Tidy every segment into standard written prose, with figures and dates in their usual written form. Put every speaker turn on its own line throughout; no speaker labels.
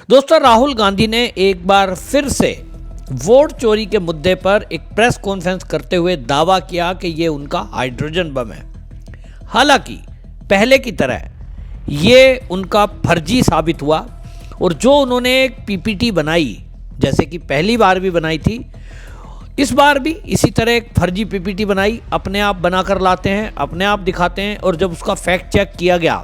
दोस्तों, राहुल गांधी ने एक बार फिर से वोट चोरी के मुद्दे पर एक प्रेस कॉन्फ्रेंस करते हुए दावा किया कि ये उनका हाइड्रोजन बम है। हालांकि पहले की तरह ये उनका फर्जी साबित हुआ और जो उन्होंने एक पीपीटी बनाई, जैसे कि पहली बार भी बनाई थी, इस बार भी इसी तरह एक फर्जी पीपीटी बनाई, अपने आप बनाकर लाते हैं, अपने आप दिखाते हैं। और जब उसका फैक्ट चेक किया गया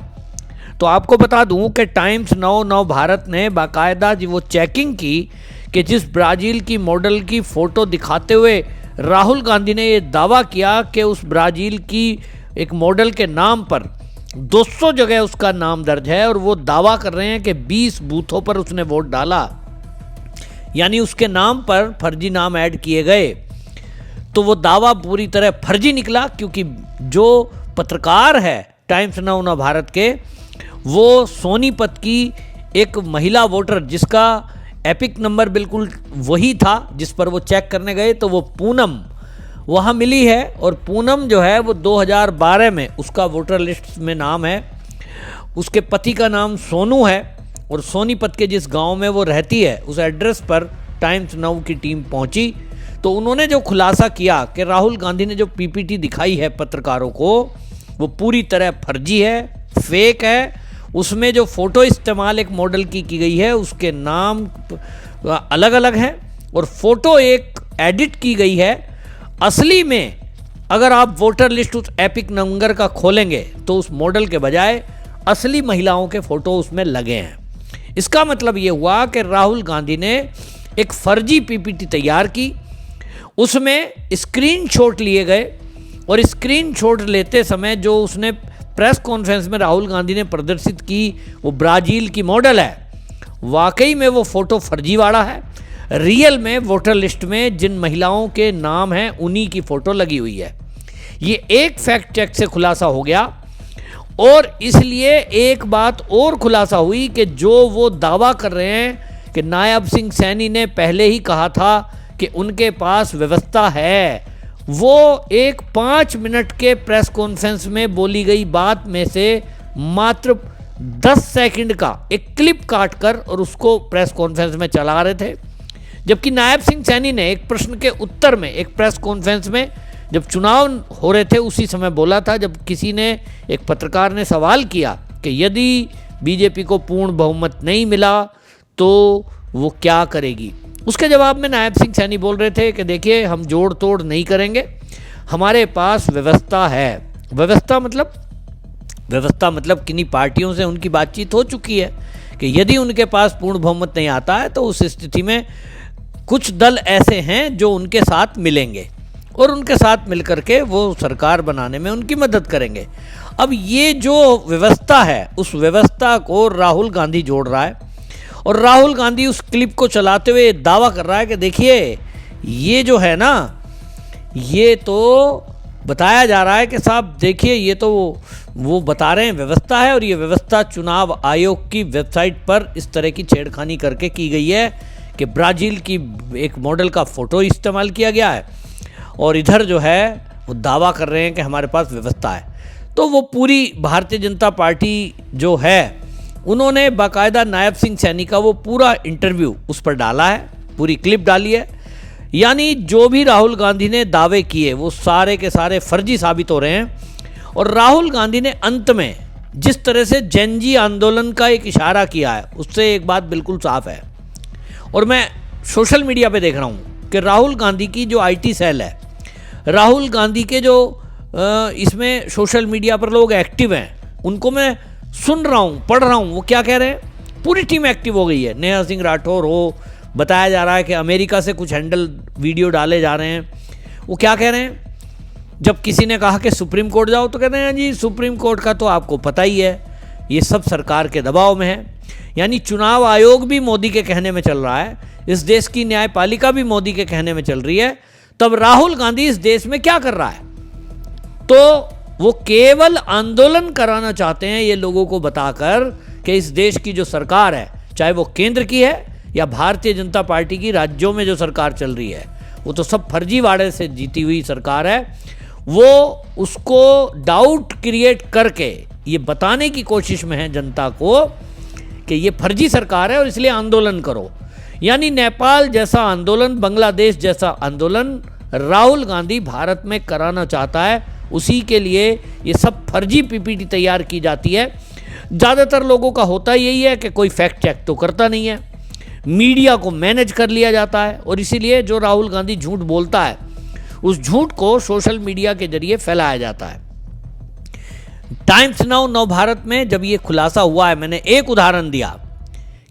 तो आपको बता दूं कि टाइम्स नव भारत ने बाकायदा वो चेकिंग की कि जिस ब्राज़ील की मॉडल की फ़ोटो दिखाते हुए राहुल गांधी ने ये दावा किया कि उस ब्राज़ील की एक मॉडल के नाम पर 200 जगह उसका नाम दर्ज है और वो दावा कर रहे हैं कि 20 बूथों पर उसने वोट डाला, यानी उसके नाम पर फर्जी नाम ऐड किए गए। तो वो दावा पूरी तरह फर्जी निकला, क्योंकि जो पत्रकार है टाइम्स नव भारत के, वो सोनीपत की एक महिला वोटर जिसका एपिक नंबर बिल्कुल वही था जिस पर वो चेक करने गए, तो वो पूनम वहाँ मिली है। और पूनम जो है वो 2012 में उसका वोटर लिस्ट में नाम है, उसके पति का नाम सोनू है और सोनीपत के जिस गांव में वो रहती है उस एड्रेस पर टाइम्स नव की टीम पहुंची। तो उन्होंने जो खुलासा किया कि राहुल गांधी ने जो पीपीटी दिखाई है पत्रकारों को, वो पूरी तरह फर्जी है, फेक है। उसमें जो फ़ोटो इस्तेमाल एक मॉडल की गई है उसके नाम अलग अलग हैं और फ़ोटो एक एडिट की गई है। असली में अगर आप वोटर लिस्ट उस एपिक नंबर का खोलेंगे तो उस मॉडल के बजाय असली महिलाओं के फ़ोटो उसमें लगे हैं। इसका मतलब ये हुआ कि राहुल गांधी ने एक फर्जी पीपीटी तैयार की, उसमें स्क्रीनशॉट लिए गए और स्क्रीनशॉट लेते समय जो उसने प्रेस कॉन्फ्रेंस में राहुल गांधी ने प्रदर्शित की वो ब्राज़ील की मॉडल है। वाकई में वो फ़ोटो फर्जीवाड़ा है। रियल में वोटर लिस्ट में जिन महिलाओं के नाम हैं उन्हीं की फ़ोटो लगी हुई है। ये एक फैक्ट चेक से खुलासा हो गया और इसलिए एक बात और खुलासा हुई कि जो वो दावा कर रहे हैं कि नायब सिंह सैनी ने पहले ही कहा था कि उनके पास व्यवस्था है, वो एक 5 मिनट के प्रेस कॉन्फ्रेंस में बोली गई बात में से मात्र 10 सेकंड का एक क्लिप काट कर और उसको प्रेस कॉन्फ्रेंस में चला रहे थे। जबकि नायब सिंह सैनी ने एक प्रश्न के उत्तर में एक प्रेस कॉन्फ्रेंस में जब चुनाव हो रहे थे उसी समय बोला था, जब किसी ने, एक पत्रकार ने सवाल किया कि यदि बीजेपी को पूर्ण बहुमत नहीं मिला तो वो क्या करेगी। उसके जवाब में नायब सिंह सैनी बोल रहे थे कि देखिए, हम जोड़ तोड़ नहीं करेंगे, हमारे पास व्यवस्था है। व्यवस्था मतलब किन्हीं पार्टियों से उनकी बातचीत हो चुकी है कि यदि उनके पास पूर्ण बहुमत नहीं आता है तो उस स्थिति में कुछ दल ऐसे हैं जो उनके साथ मिलेंगे और उनके साथ मिलकर के वो सरकार बनाने में उनकी मदद करेंगे। अब ये जो व्यवस्था है उस व्यवस्था को राहुल गांधी जोड़ रहा है और राहुल गांधी उस क्लिप को चलाते हुए दावा कर रहा है कि देखिए, ये जो है ना, ये तो बताया जा रहा है कि साहब देखिए, ये तो वो बता रहे हैं व्यवस्था है और ये व्यवस्था चुनाव आयोग की वेबसाइट पर इस तरह की छेड़खानी करके की गई है कि ब्राज़ील की एक मॉडल का फ़ोटो इस्तेमाल किया गया है और इधर जो है वो दावा कर रहे हैं कि हमारे पास व्यवस्था है। तो वो पूरी भारतीय जनता पार्टी जो है उन्होंने बाकायदा नायब सिंह सैनी का वो पूरा इंटरव्यू उस पर डाला है, पूरी क्लिप डाली है। यानी जो भी राहुल गांधी ने दावे किए वो सारे के सारे फर्जी साबित हो रहे हैं। और राहुल गांधी ने अंत में जिस तरह से जेनजी आंदोलन का एक इशारा किया है उससे एक बात बिल्कुल साफ है। और मैं सोशल मीडिया पे देख रहा हूँ कि राहुल गांधी की जो IT सेल है, राहुल गांधी के जो इसमें सोशल मीडिया पर लोग एक्टिव हैं, उनको मैं सुन रहा हूँ, पढ़ रहा हूँ, वो क्या कह रहे हैं, पूरी टीम एक्टिव हो गई है। नेहा सिंह राठौर हो, बताया जा रहा है कि अमेरिका से कुछ हैंडल वीडियो डाले जा रहे हैं। वो क्या कह रहे हैं, जब किसी ने कहा कि सुप्रीम कोर्ट जाओ तो कहते हैं जी सुप्रीम कोर्ट का तो आपको पता ही है, ये सब सरकार के दबाव में है। यानी चुनाव आयोग भी मोदी के कहने में चल रहा है, इस देश की न्यायपालिका भी मोदी के कहने में चल रही है। तब राहुल गांधी इस देश में क्या कर रहा है, तो वो केवल आंदोलन कराना चाहते हैं ये लोगों को बताकर कि इस देश की जो सरकार है, चाहे वो केंद्र की है या भारतीय जनता पार्टी की राज्यों में जो सरकार चल रही है, वो तो सब फर्जीवाड़े से जीती हुई सरकार है। वो उसको डाउट क्रिएट करके ये बताने की कोशिश में है जनता को कि ये फर्जी सरकार है और इसलिए आंदोलन करो। यानी नेपाल जैसा आंदोलन, बांग्लादेश जैसा आंदोलन राहुल गांधी भारत में कराना चाहता है। उसी के लिए ये सब फर्जी पीपीटी तैयार की जाती है। ज़्यादातर लोगों का होता यही है कि कोई फैक्ट चेक तो करता नहीं है, मीडिया को मैनेज कर लिया जाता है, और इसीलिए जो राहुल गांधी झूठ बोलता है उस झूठ को सोशल मीडिया के जरिए फैलाया जाता है। टाइम्स नाउ नव भारत में जब ये खुलासा हुआ है, मैंने एक उदाहरण दिया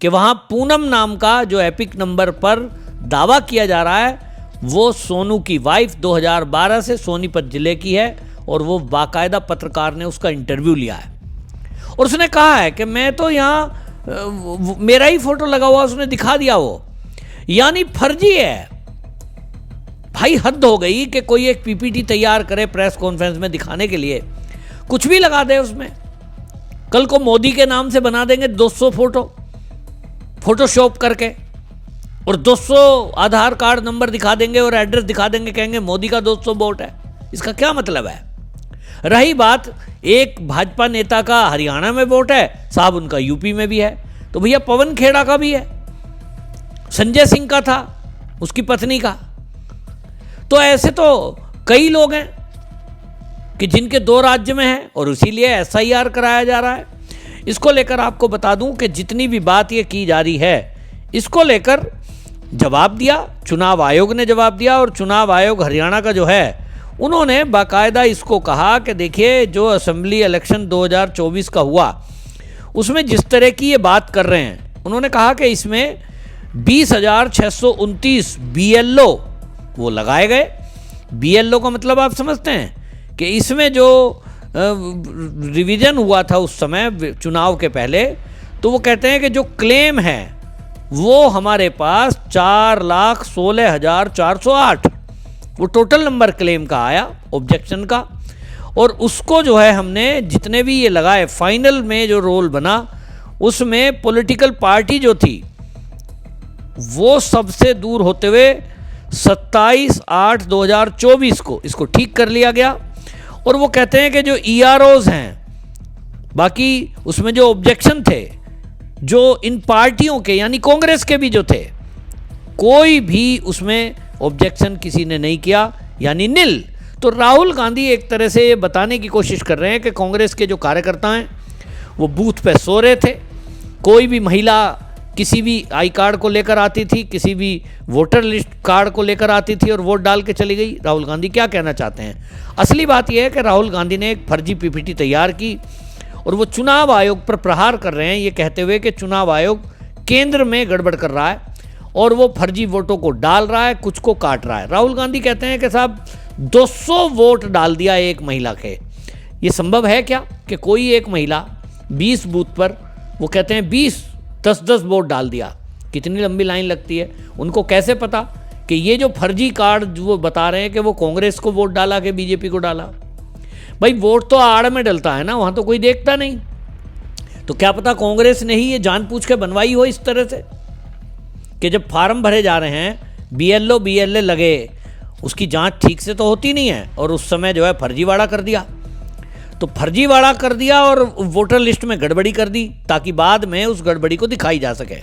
कि वहाँ पूनम नाम का जो एपिक नंबर पर दावा किया जा रहा है वो सोनू की वाइफ 2012 से सोनीपत जिले की है, और वो बाकायदा पत्रकार ने उसका इंटरव्यू लिया है और उसने कहा है कि मैं तो यहाँ मेरा ही फोटो लगा हुआ उसने दिखा दिया वो। यानी फर्जी है भाई, हद हो गई कि कोई एक पीपीटी तैयार करे प्रेस कॉन्फ्रेंस में दिखाने के लिए, कुछ भी लगा दे उसमें। कल को मोदी के नाम से बना देंगे 200 फोटोशॉप करके, और 200 आधार कार्ड नंबर दिखा देंगे और एड्रेस दिखा देंगे, कहेंगे मोदी का 200 वोट है। इसका क्या मतलब है? रही बात एक भाजपा नेता का हरियाणा में वोट है, साहब उनका यूपी में भी है, तो भैया पवन खेड़ा का भी है, संजय सिंह का था, उसकी पत्नी का। तो ऐसे तो कई लोग हैं कि जिनके 2 राज्य में है और इसीलिए एसआईआर कराया जा रहा है। इसको लेकर आपको बता दूं कि जितनी भी बात ये की जा रही है, इसको लेकर जवाब दिया चुनाव आयोग ने, जवाब दिया। और चुनाव आयोग हरियाणा का जो है उन्होंने बाकायदा इसको कहा कि देखिए जो असेंबली इलेक्शन 2024 का हुआ उसमें जिस तरह की ये बात कर रहे हैं, उन्होंने कहा कि इसमें 20,629 BLO वो लगाए गए। BLO का मतलब आप समझते हैं कि इसमें जो रिवीजन हुआ था उस समय चुनाव के पहले, तो वो कहते हैं कि जो क्लेम है वो हमारे पास 4,16,408 वो टोटल नंबर क्लेम का आया, ऑब्जेक्शन का। और उसको जो है हमने जितने भी ये लगाए, फाइनल में जो रोल बना उसमें पॉलिटिकल पार्टी जो थी वो सबसे दूर होते हुए 27/8/2024 को इसको ठीक कर लिया गया। और वो कहते हैं कि जो EROs हैं, बाकी उसमें जो ऑब्जेक्शन थे जो इन पार्टियों के यानी कांग्रेस के भी जो थे, कोई भी उसमें ऑब्जेक्शन किसी ने नहीं किया, यानी निल। तो राहुल गांधी एक तरह से ये बताने की कोशिश कर रहे हैं कि कांग्रेस के जो कार्यकर्ता हैं वो बूथ पे सो रहे थे। कोई भी महिला किसी भी आई कार्ड को लेकर आती थी, किसी भी वोटर लिस्ट कार्ड को लेकर आती थी और वोट डाल के चली गई। राहुल गांधी क्या कहना चाहते हैं? असली बात यह है कि राहुल गांधी ने एक फर्जी पीपीटी तैयार की और वो चुनाव आयोग पर प्रहार कर रहे हैं, ये कहते हुए कि चुनाव आयोग केंद्र में गड़बड़ कर रहा है और वो फर्जी वोटों को डाल रहा है, कुछ को काट रहा है। राहुल गांधी कहते हैं कि साहब 200 वोट डाल दिया एक महिला के। ये संभव है क्या कि कोई एक महिला 20 बूथ पर, वो कहते हैं 10-10 वोट डाल दिया? कितनी लंबी लाइन लगती है। उनको कैसे पता कि ये जो फर्जी कार्ड वो बता रहे हैं कि वो कांग्रेस को वोट डाला कि बीजेपी को डाला? भाई वोट तो आड़ में डलता है ना, वहाँ तो कोई देखता नहीं। तो क्या पता कांग्रेस ने ही ये जानबूझ के बनवाई हो इस तरह से कि जब फार्म भरे जा रहे हैं BLO BLA लगे, उसकी जांच ठीक से तो होती नहीं है और उस समय जो है फर्जीवाड़ा कर दिया। तो फर्जीवाड़ा कर दिया और वोटर लिस्ट में गड़बड़ी कर दी ताकि बाद में उस गड़बड़ी को दिखाई जा सके।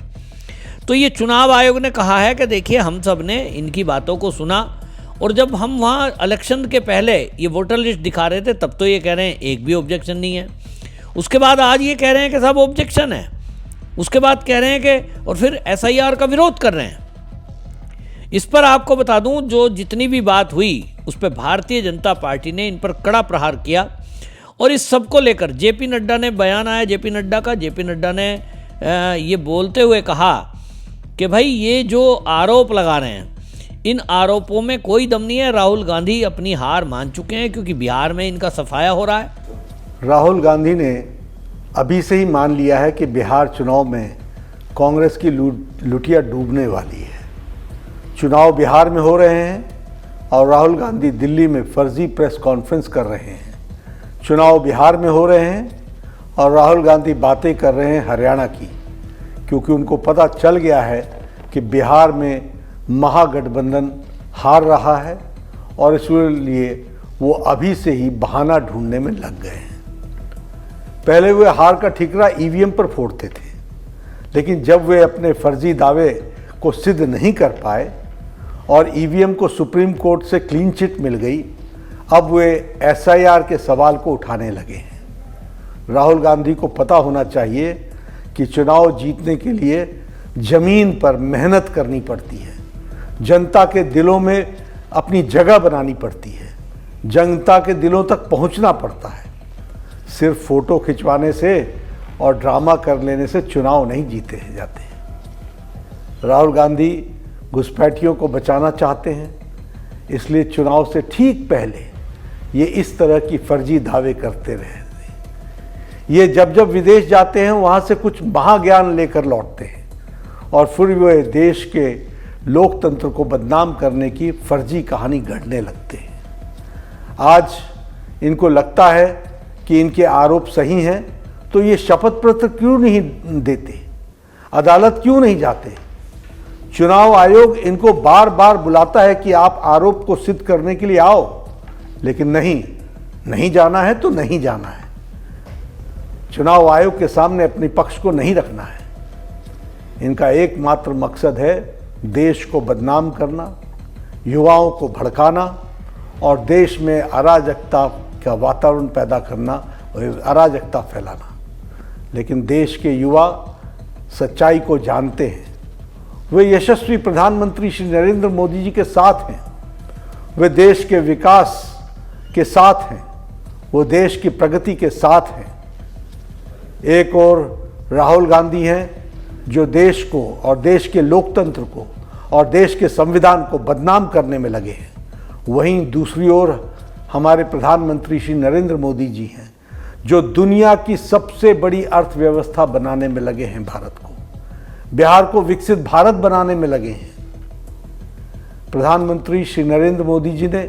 तो ये चुनाव आयोग ने कहा है कि देखिए हम सब ने इनकी बातों को सुना और जब हम वहाँ इलेक्शन के पहले ये वोटर लिस्ट दिखा रहे थे तब तो ये कह रहे हैं एक भी ऑब्जेक्शन नहीं है। उसके बाद आज ये कह रहे हैं कि सब ऑब्जेक्शन है। उसके बाद कह रहे हैं कि और फिर SIR का विरोध कर रहे हैं। इस पर आपको बता दूं जो जितनी भी बात हुई उस पर भारतीय जनता पार्टी ने इन पर कड़ा प्रहार किया और इस सब को लेकर JP नड्डा ने बयान आया JP नड्डा का। JP नड्डा ने ये बोलते हुए कहा कि भाई ये जो आरोप लगा रहे हैं इन आरोपों में कोई दम नहीं है। राहुल गांधी अपनी हार मान चुके हैं क्योंकि बिहार में इनका सफाया हो रहा है।
राहुल गांधी ने अभी से ही मान लिया है कि बिहार चुनाव में कांग्रेस की लुटिया डूबने वाली है। चुनाव बिहार में हो रहे हैं और राहुल गांधी दिल्ली में फर्जी प्रेस कॉन्फ्रेंस कर रहे हैं। चुनाव बिहार में हो रहे हैं और राहुल गांधी बातें कर रहे हैं हरियाणा की, क्योंकि उनको पता चल गया है कि बिहार में महागठबंधन हार रहा है और इसलिए वो अभी से ही बहाना ढूंढने में लग गए हैं। पहले वे हार का ठिकरा EVM पर फोड़ते थे, लेकिन जब वे अपने फर्जी दावे को सिद्ध नहीं कर पाए और ईवीएम को सुप्रीम कोर्ट से क्लीन चिट मिल गई, अब वे एसआईआर के सवाल को उठाने लगे हैं। राहुल गांधी को पता होना चाहिए कि चुनाव जीतने के लिए जमीन पर मेहनत करनी पड़ती है, जनता के दिलों में अपनी जगह बनानी पड़ती है, जनता के दिलों तक पहुंचना पड़ता है। सिर्फ फोटो खिंचवाने से और ड्रामा कर लेने से चुनाव नहीं जीते जाते हैं। राहुल गांधी घुसपैठियों को बचाना चाहते हैं, इसलिए चुनाव से ठीक पहले ये इस तरह की फर्जी दावे करते रहे। ये जब जब विदेश जाते हैं वहाँ से कुछ महाज्ञान लेकर लौटते हैं और फिर वे देश के लोकतंत्र को बदनाम करने की फर्जी कहानी गढ़ने लगते हैं। आज इनको लगता है कि इनके आरोप सही हैं, तो ये शपथ पत्र क्यों नहीं देते, अदालत क्यों नहीं जाते? चुनाव आयोग इनको बार बार बुलाता है कि आप आरोप को सिद्ध करने के लिए आओ, लेकिन नहीं जाना है तो नहीं जाना है। चुनाव आयोग के सामने अपने पक्ष को नहीं रखना है। इनका एकमात्र मकसद है देश को बदनाम करना, युवाओं को भड़काना और देश में अराजकता का वातावरण पैदा करना और अराजकता फैलाना। लेकिन देश के युवा सच्चाई को जानते हैं। वे यशस्वी प्रधानमंत्री श्री नरेंद्र मोदी जी के साथ हैं, वे देश के विकास के साथ हैं, वो देश की प्रगति के साथ हैं। एक और राहुल गांधी हैं जो देश को और देश के लोकतंत्र को और देश के संविधान को बदनाम करने में लगे हैं। वहीं दूसरी ओर हमारे प्रधानमंत्री श्री नरेंद्र मोदी जी हैं जो दुनिया की सबसे बड़ी अर्थव्यवस्था बनाने में लगे हैं। भारत को, बिहार को विकसित भारत बनाने में लगे हैं। प्रधानमंत्री श्री नरेंद्र मोदी जी ने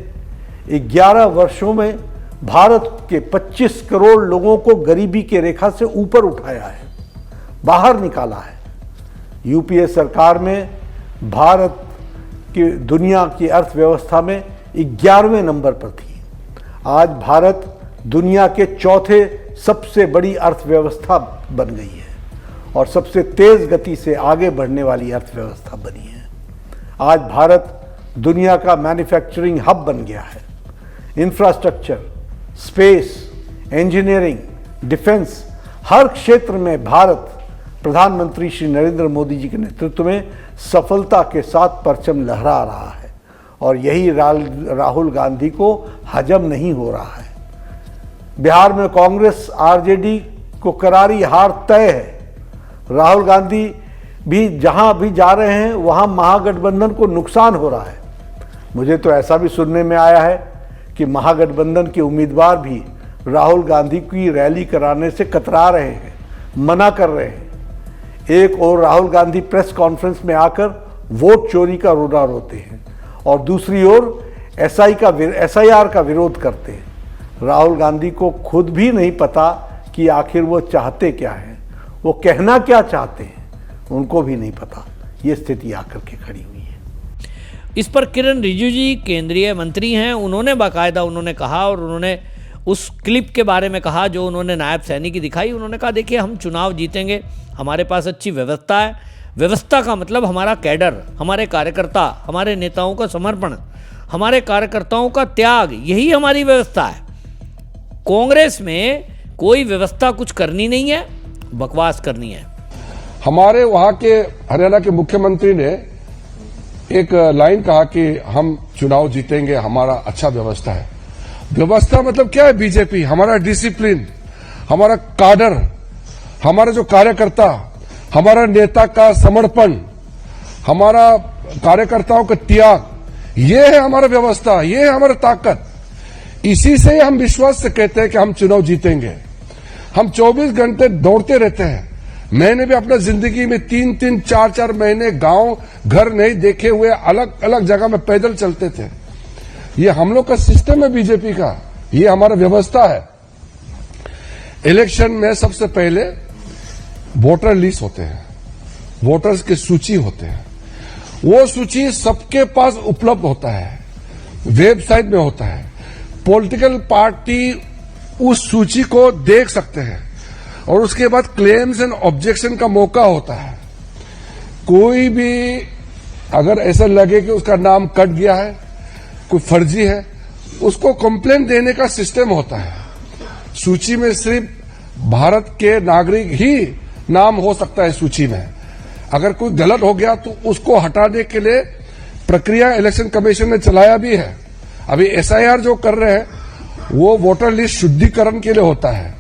11 वर्षों में भारत के 25 करोड़ लोगों को गरीबी के रेखा से ऊपर उठाया है, बाहर निकाला है। यूपीए सरकार में भारत की दुनिया की अर्थव्यवस्था में 11वें नंबर पर थी। आज भारत दुनिया के चौथे सबसे बड़ी अर्थव्यवस्था बन गई है और सबसे तेज गति से आगे बढ़ने वाली अर्थव्यवस्था बनी है। आज भारत दुनिया का मैन्युफैक्चरिंग हब बन गया है। इंफ्रास्ट्रक्चर, स्पेस, इंजीनियरिंग, डिफेंस, हर क्षेत्र में भारत प्रधानमंत्री श्री नरेंद्र मोदी जी के नेतृत्व में सफलता के साथ परचम लहरा रहा है और यही राहुल गांधी को हजम नहीं हो रहा है। बिहार में कांग्रेस आरजेडी को करारी हार तय है। राहुल गांधी भी जहां भी जा रहे हैं वहां महागठबंधन को नुकसान हो रहा है। मुझे तो ऐसा भी सुनने में आया है कि महागठबंधन के उम्मीदवार भी राहुल गांधी की रैली कराने से कतरा रहे हैं, मना कर रहे हैं। एक और राहुल गांधी प्रेस कॉन्फ्रेंस में आकर वोट चोरी का रोना रोते हैं और दूसरी ओर एसआईआर का विरोध करते हैं। राहुल गांधी को खुद भी नहीं पता कि आखिर वो चाहते क्या हैं, वो कहना क्या चाहते हैं, उनको भी नहीं पता। ये स्थिति आकर के खड़ी हुई है।
इस पर किरण रिजिजू जी केंद्रीय मंत्री हैं, उन्होंने बाकायदा कहा और उन्होंने उस क्लिप के बारे में कहा जो उन्होंने नायब सैनी की दिखाई। उन्होंने कहा देखिए हम चुनाव जीतेंगे, हमारे पास अच्छी व्यवस्था है। व्यवस्था का मतलब हमारा कैडर, हमारे कार्यकर्ता, हमारे नेताओं का समर्पण, हमारे कार्यकर्ताओं का त्याग, यही हमारी व्यवस्था है। कांग्रेस में कोई व्यवस्था कुछ करनी नहीं है, बकवास करनी है।
हमारे वहां के हरियाणा के मुख्यमंत्री ने एक लाइन कहा कि हम चुनाव जीतेंगे, हमारा अच्छा व्यवस्था है। व्यवस्था मतलब क्या है? बीजेपी, हमारा डिसिप्लिन, हमारा काडर, हमारा जो कार्यकर्ता, हमारा नेता का समर्पण, हमारा कार्यकर्ताओं का त्याग, ये है हमारा व्यवस्था, ये है हमारा ताकत। इसी से हम विश्वास से कहते हैं कि हम चुनाव जीतेंगे। हम 24 घंटे दौड़ते रहते हैं। मैंने भी अपना जिंदगी में 3-3, 4-4 महीने गांव घर नहीं देखे हुए अलग अलग जगह में पैदल चलते थे। ये हम लोग का सिस्टम है बीजेपी का, ये हमारा व्यवस्था है। इलेक्शन में सबसे पहले वोटर लिस्ट होते हैं, वोटर्स की सूची होते हैं। वो सूची सबके पास उपलब्ध होता है, वेबसाइट में होता है। पॉलिटिकल पार्टी उस सूची को देख सकते हैं और उसके बाद क्लेम्स एंड ऑब्जेक्शन का मौका होता है। कोई भी अगर ऐसा लगे कि उसका नाम कट गया है, कोई फर्जी है, उसको कंप्लेंट देने का सिस्टम होता है। सूची में सिर्फ भारत के नागरिक ही नाम हो सकता है सूची में। अगर कोई गलत हो गया तो उसको हटाने के लिए प्रक्रिया इलेक्शन कमीशन ने चलाया भी है। अभी एसआईआर जो कर रहे हैं वो वोटर लिस्ट शुद्धिकरण के लिए होता है।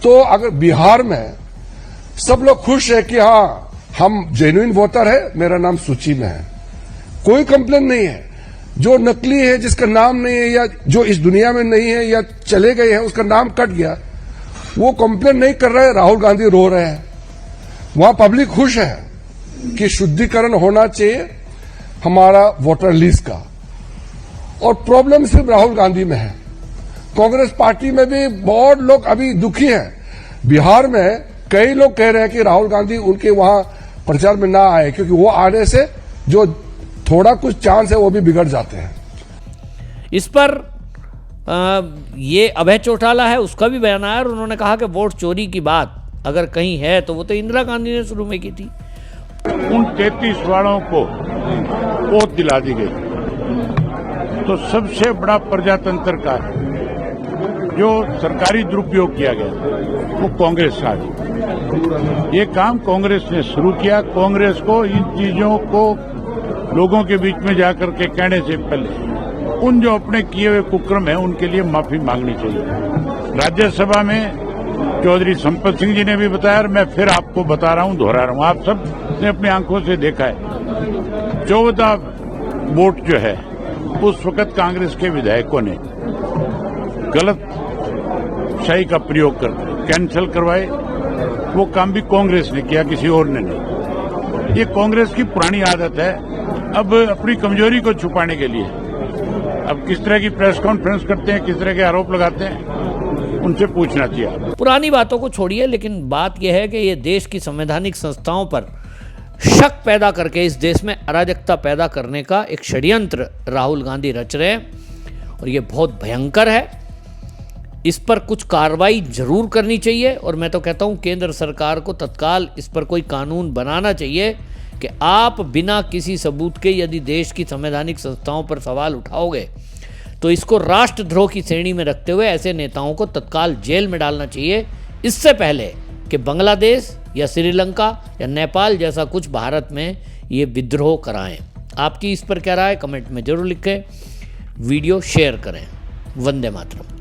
तो अगर बिहार में सब लोग खुश है कि हाँ हम जेन्युइन वोटर है, मेरा नाम सूची में है, कोई कंप्लेन नहीं है। जो नकली है, जिसका नाम नहीं है या जो इस दुनिया में नहीं है या चले गए हैं, उसका नाम कट गया, वो कंप्लेन नहीं कर रहे हैं। राहुल गांधी रो रहे हैं। वहां पब्लिक खुश है कि शुद्धिकरण होना चाहिए हमारा वोटर लिस्ट का। और प्रॉब्लम सिर्फ राहुल गांधी में है, कांग्रेस पार्टी में भी बहुत लोग अभी दुखी हैं। बिहार में कई लोग कह रहे हैं कि राहुल गांधी उनके वहां प्रचार में ना आए, क्योंकि वो आने से जो थोड़ा कुछ चांस है वो भी बिगड़ जाते हैं।
इस पर ये अभय चौटाला है, उसका भी बयान आया और उन्होंने कहा कि वोट चोरी की बात अगर कहीं है तो वो तो इंदिरा गांधी ने शुरू में की थी।
उन 33 वालों को वोट दिला दी गई, तो सबसे बड़ा प्रजातंत्र का जो सरकारी दुरुपयोग किया गया वो कांग्रेस का है। ये काम कांग्रेस ने शुरू किया। कांग्रेस को इन चीजों को लोगों के बीच में जाकर के कहने से पहले उन जो अपने किए हुए कुक्रम है उनके लिए माफी मांगनी चाहिए। राज्यसभा में चौधरी संपत सिंह जी ने भी बताया और मैं फिर आपको बता रहा हूं, दोहरा रहा हूं, आप सब ने अपनी आंखों से देखा है। 14 वोट जो है उस वक्त कांग्रेस के विधायकों ने गलत शाही का प्रयोग कर कैंसिल करवाए। वो काम भी कांग्रेस ने किया, किसी और ने नहीं। ये कांग्रेस की पुरानी आदत है। अब अपनी कमजोरी को छुपाने के लिए अब किस तरह की प्रेस कॉन्फ्रेंस करते हैं, किस तरह के आरोप लगाते हैं, उनसे पूछना चाहिए।
पुरानी बातों को छोड़िए, लेकिन बात यह है कि ये देश की संवैधानिक संस्थाओं पर शक पैदा करके इस देश में अराजकता पैदा करने का एक षड्यंत्र राहुल गांधी रच रहे हैं और ये बहुत भयंकर है। इस पर कुछ कार्रवाई जरूर करनी चाहिए और मैं तो कहता हूं केंद्र सरकार को तत्काल इस पर कोई कानून बनाना चाहिए कि आप बिना किसी सबूत के यदि देश की संवैधानिक संस्थाओं पर सवाल उठाओगे तो इसको राष्ट्रद्रोह की श्रेणी में रखते हुए ऐसे नेताओं को तत्काल जेल में डालना चाहिए, इससे पहले कि बांग्लादेश या श्रीलंका या नेपाल जैसा कुछ भारत में ये विद्रोह कराएं। आपकी इस पर क्या राय, कमेंट में जरूर लिखें, वीडियो शेयर करें। वंदे मातरम।